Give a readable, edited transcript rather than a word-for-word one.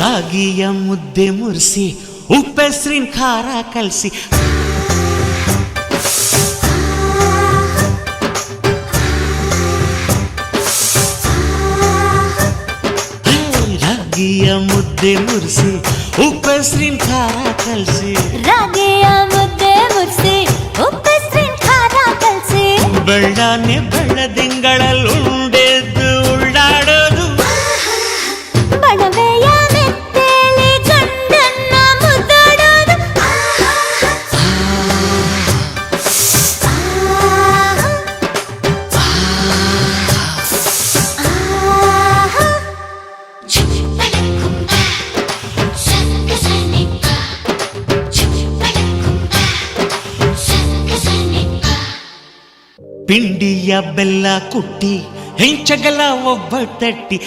ರಾಗಿಯ ಮುದ್ದೆ ಮುರಿಸಿ ಉಪ್ಪೆಸ್ರಿನ ಖಾರ ಕಲಸಿ ರಾಗಿಯ ಮುದ್ದೆ ಮುರಿಸಿ ಉಪ್ಪೆಸ್ರಿನ ಖಾರ ಕಲಸಿ ರಾಗಿಯ ಮುದ್ದೆ ಮುರಿಸಿ ಉಪ್ಪೆಸ್ರಿನ ಖಾರ ಕಲಸಿ ಬೆಳ್ಳಾನೆ ಬೆಳ್ಳದಿಂಗಳಲ್ಲಿ ಉಂಡೆದ್ದು ಉಳ್ಳಾಡೋದು ಬಣವೆಯ ಮೆತ್ತೇಲಿ ಗಂಡನ್ನ ಮುದ್ದಾಡೋದು ಪಿಂಡಿಯ ಬೆಲ್ಲ ಕುಟ್ಟಿ ಹೆಂಚಗಲ ಒಬ್ಬ ತಟ್ಟಿ